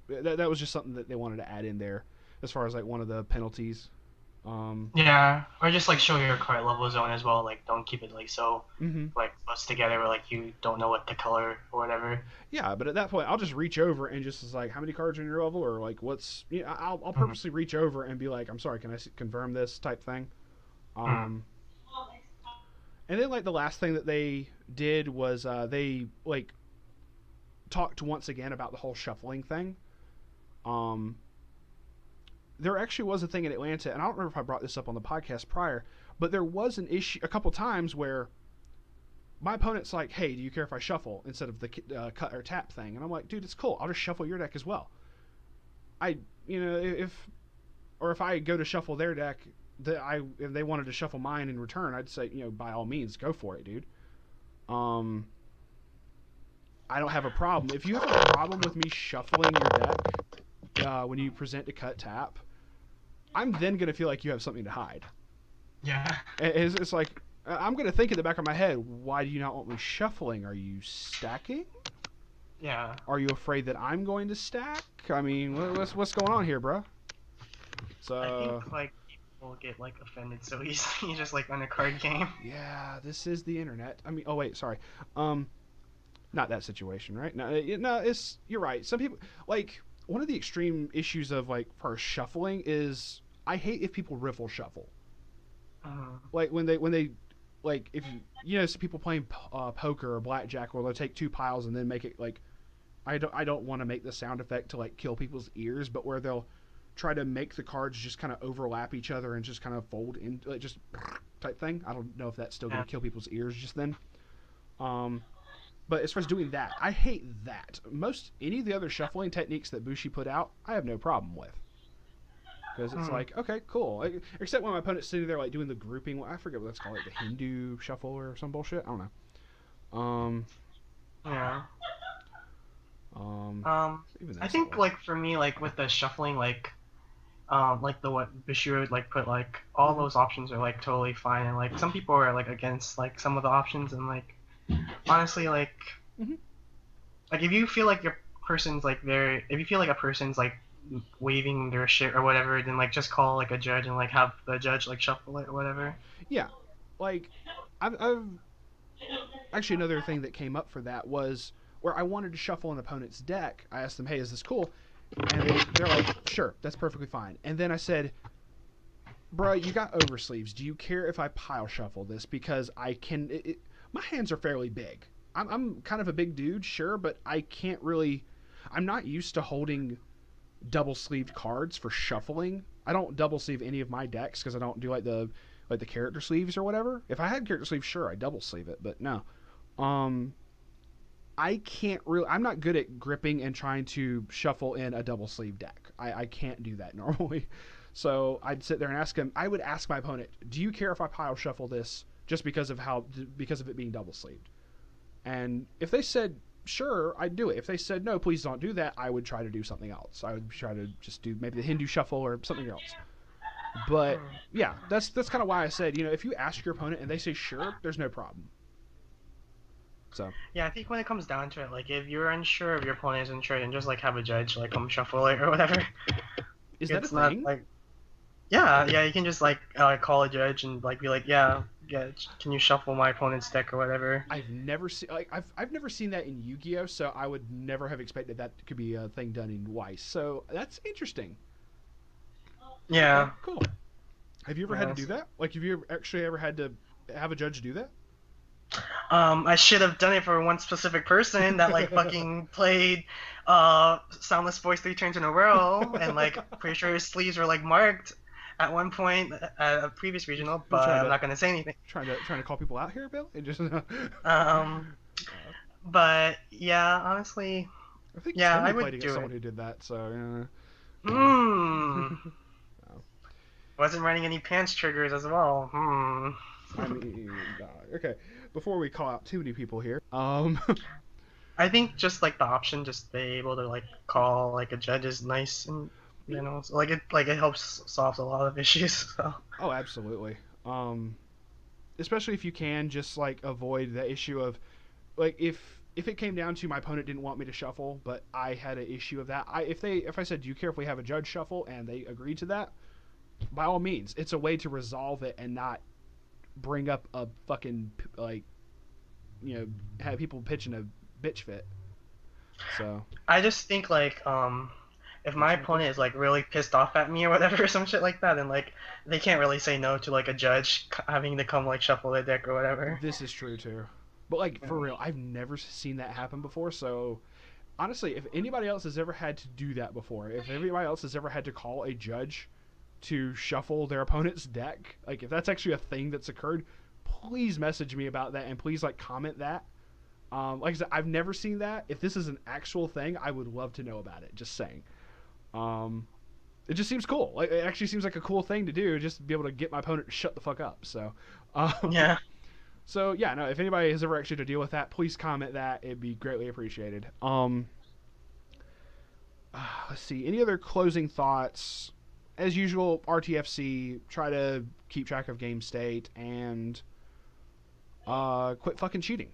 That was just something that they wanted to add in there. as far as like one of the penalties. Yeah, or just like show your card level zone as well. Like don't keep it like so Mhm. like close together where like you don't know what the color or whatever. Yeah, but at that point, I'll just reach over and just is like, how many cards are in your level, or like what's I'll Mm-hmm. purposely reach over and be like, I'm sorry, can I confirm this type thing. Mm-hmm. Um, and then like the last thing that they did was they like talked once again about the whole shuffling thing. Um, there actually was a thing in Atlanta, and I don't remember if I brought this up on the podcast prior, but there was an issue a couple times where my opponent's like, "Hey, do you care if I shuffle instead of the cut or tap thing?" And I'm like, "Dude, it's cool. I'll just shuffle your deck as well." I, if I go to shuffle their deck, if they wanted to shuffle mine in return, I'd say, by all means, go for it, dude. Um, I don't have a problem. If you have a problem with me shuffling your deck when you present to cut tap, I'm then gonna feel like you have something to hide. Yeah. It's like I'm gonna think in the back of my head, why do you not want me shuffling? Are you stacking? Yeah. Are you afraid that I'm going to stack? I mean, what's going on here, bro? So I think like people get like offended so easily just like on a card game. yeah, this is the internet. I mean, oh wait, sorry. Not that situation, right? No, you're right. Some people like one of the extreme issues of like for shuffling is I hate if people riffle shuffle. Like when they like if some people playing poker or blackjack where they'll take two piles and then make it like I don't want to make the sound effect to like kill people's ears, but where they'll try to make the cards just kind of overlap each other and just kind of fold in like just type thing. I don't know if that's still going to kill people's ears just then. But as far as doing that, I hate that. Any of the other shuffling techniques that Bushi put out, I have no problem with. Because it's like, okay, cool. Like, except when my opponent's sitting there like doing the grouping. I forget what that's called, like the Hindu shuffle or some bullshit. I don't know. Yeah. Even I think like for me like with the shuffling like the what Bushiroad like put like all those options are like totally fine, and like some people are like against like some of the options, and like honestly like like if you feel like your person's like if you feel like a person's like waving their shit or whatever, then like just call like a judge and like have the judge like shuffle it or whatever. Yeah, like I've actually another thing that came up for that was where I wanted to shuffle an opponent's deck. I asked them, "Hey, is this cool?" And they're like, "Sure, that's perfectly fine." And then I said, "Bruh, you got oversleeves. Do you care if I pile shuffle this? Because I can. My hands are fairly big. I'm kind of a big dude, sure, but I can't really. I'm not used to holding double sleeved cards for shuffling. I don't double sleeve any of my decks because I don't do like the character sleeves or whatever. If I had character sleeves, sure, I double sleeve it, but no. I can't really. I'm not good at gripping and trying to shuffle in a double sleeve deck. I can't do that normally. So I'd sit there and ask him. I would ask my opponent, "Do you care if I pile shuffle this just because of it being double sleeved?" And if they said sure, I'd do it. If they said no, please don't do that, I would try to do something else. I would try to just do maybe the Hindu shuffle or something else. But yeah, that's kind of why I said, if you ask your opponent and they say sure, there's no problem. So yeah, I think when it comes down to it, like if you're unsure if your opponent is unsure, then just like have a judge like come shuffle it or whatever. Is that a not thing? like yeah, you can just like call a judge and like be like, yeah, can you shuffle my opponent's deck or whatever. I've never seen I've never seen that in Yu-Gi-Oh, so I would never have expected that could be a thing done in Weiss. So that's interesting. Yeah. Okay, cool. Have you ever had to do that? Like, have you actually ever had to have a judge do that? I should have done it for one specific person that like fucking played Soundless Voice 3 turns in a row, and like pretty sure his sleeves were like marked at one point at a previous regional, but I'm not gonna say anything. Trying to call people out here, Bill? And just but yeah, honestly, I think yeah, Timmy I would played against do someone it. who did that. So Wasn't running any pants triggers as well. I mean, okay. Before we call out too many people here, I think just like the option, just be able to like call like a judge is nice, and so, like it helps solve a lot of issues. So. Oh, absolutely. Especially if you can just like avoid the issue of like if if it came down to my opponent didn't want me to shuffle, but I had an issue of that, if I said, do you care if we have a judge shuffle, and they agreed to that, by all means, it's a way to resolve it and not bring up a fucking, like, have people pitching a bitch fit. So I just think like if my opponent is like really pissed off at me or whatever or some shit like that, then like they can't really say no to like a judge having to come like shuffle their deck or whatever. this is true too. But like for real, I've never seen that happen before. So honestly, if anybody else has ever had to do that before, if anybody else has ever had to call a judge to shuffle their opponent's deck, like if that's actually a thing that's occurred, please message me about that and please like comment that. Like I said, I've never seen that. If this is an actual thing, I would love to know about it. Just saying. It just seems cool. Like it actually seems like a cool thing to do, just to be able to get my opponent to shut the fuck up. So, Yeah. So yeah, no. If anybody has ever actually had to deal with that, please comment that. It'd be greatly appreciated. Let's see. Any other closing thoughts? As usual, RTFC. Try to keep track of game state and quit fucking cheating.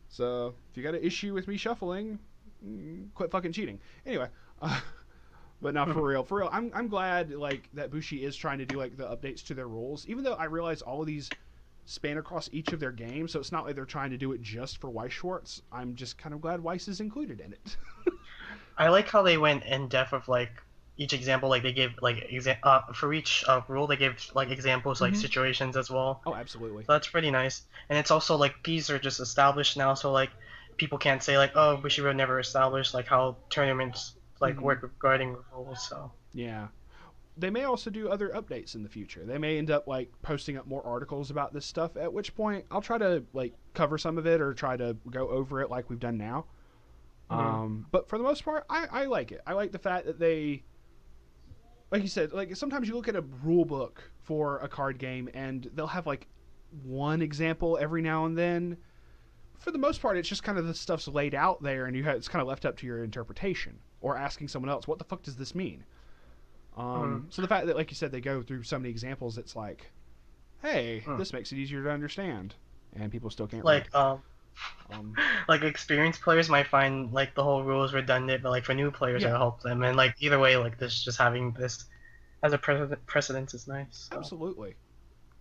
So if you got an issue with me shuffling, quit fucking cheating. Anyway, but not for real. For real, I'm glad like that Bushi is trying to do like the updates to their rules. Even though I realize all of these span across each of their games, so it's not like they're trying to do it just for Weiss Schwarz. I'm just kind of glad Weiss is included in it. I like how they went in depth of like each example, like they gave like for each rule they gave like examples, like situations as well. Oh, absolutely. So that's pretty nice. And it's also like these are just established now, so like people can't say like, oh, Bushiroad never established like how tournaments like work regarding rules. So yeah, they may also do other updates in the future. They may end up like posting up more articles about this stuff, at which point I'll try to like cover some of it or try to go over it like we've done now. But for the most part, I like it. I like the fact that they, like you said, like sometimes you look at a rule book for a card game and they'll have like one example every now and then. For the most part, it's just kind of the stuff's laid out there and it's kind of left up to your interpretation or asking someone else, what the fuck does this mean? So the fact that, like you said, they go through so many examples, it's like, hey, this makes it easier to understand, and people still can't like read. like experienced players might find like the whole rules redundant, but like for new players it'll help them. And like either way, like this just having this as a precedence is nice. So. Absolutely.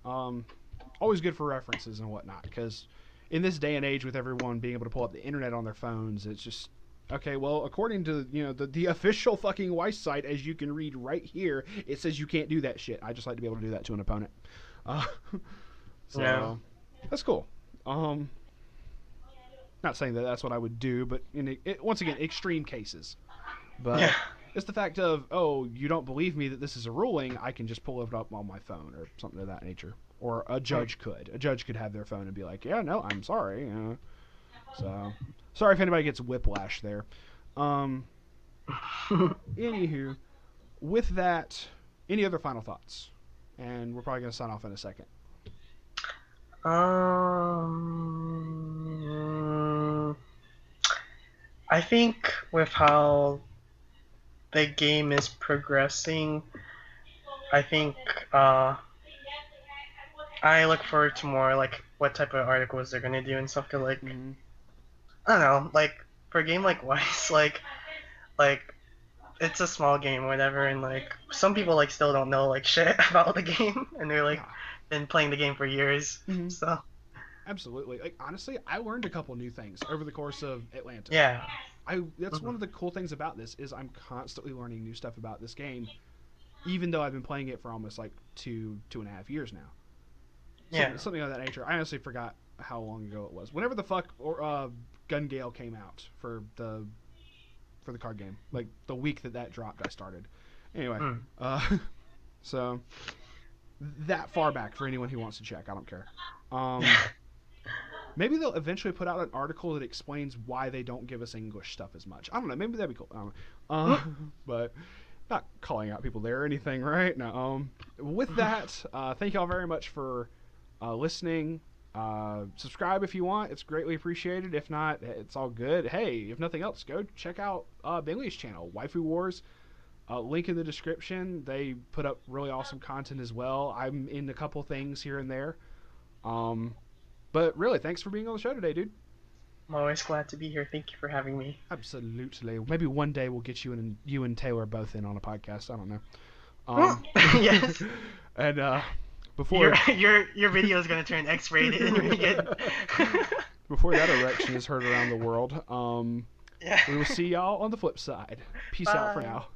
Always good for references and whatnot, because in this day and age with everyone being able to pull up the internet on their phones, it's just okay. Well, according to the official fucking Weiss site, as you can read right here, it says you can't do that shit. I just like to be able to do that to an opponent. So that's cool. Not saying that that's what I would do, but once again, extreme cases. But it's the fact of, oh, you don't believe me that this is a ruling, I can just pull it up on my phone or something of that nature. Or a judge could. A judge could have their phone and be like, yeah, no, I'm sorry. So, sorry if anybody gets whiplash there. Anywho, with that, any other final thoughts? And we're probably going to sign off in a second. I think with how the game is progressing, I think I look forward to more like what type of articles they're gonna do and stuff. Cause like I don't know, like for a game like Weiss, like it's a small game, or whatever, and like some people like still don't know like shit about the game, and they're like been playing the game for years. So absolutely, like honestly, I learned a couple new things over the course of Atlanta. Yeah, that's one of the cool things about this is I'm constantly learning new stuff about this game, even though I've been playing it for almost like 2.5 years now. Something of that nature. I honestly forgot how long ago it was. Whenever the fuck Gun Gale came out for the card game, like the week that dropped, I started. Anyway, so that far back for anyone who wants to check, I don't care. Maybe they'll eventually put out an article that explains why they don't give us English stuff as much. I don't know. Maybe that'd be cool. I don't know. But not calling out people there or anything, right? No. With that, thank y'all very much for listening. Subscribe if you want. It's greatly appreciated. If not, it's all good. Hey, if nothing else, go check out Bailey's channel, WaifuWars. Link in the description. They put up really awesome content as well. I'm in a couple things here and there. But really, thanks for being on the show today, dude. I'm always glad to be here. Thank you for having me. Absolutely. Maybe one day we'll get you and Taylor both in on a podcast. I don't know. Yes. And before Your video is gonna turn X-rated and you're gonna get. before that erection is heard around the world, Yeah. we will see y'all on the flip side. Peace out for Bye. now.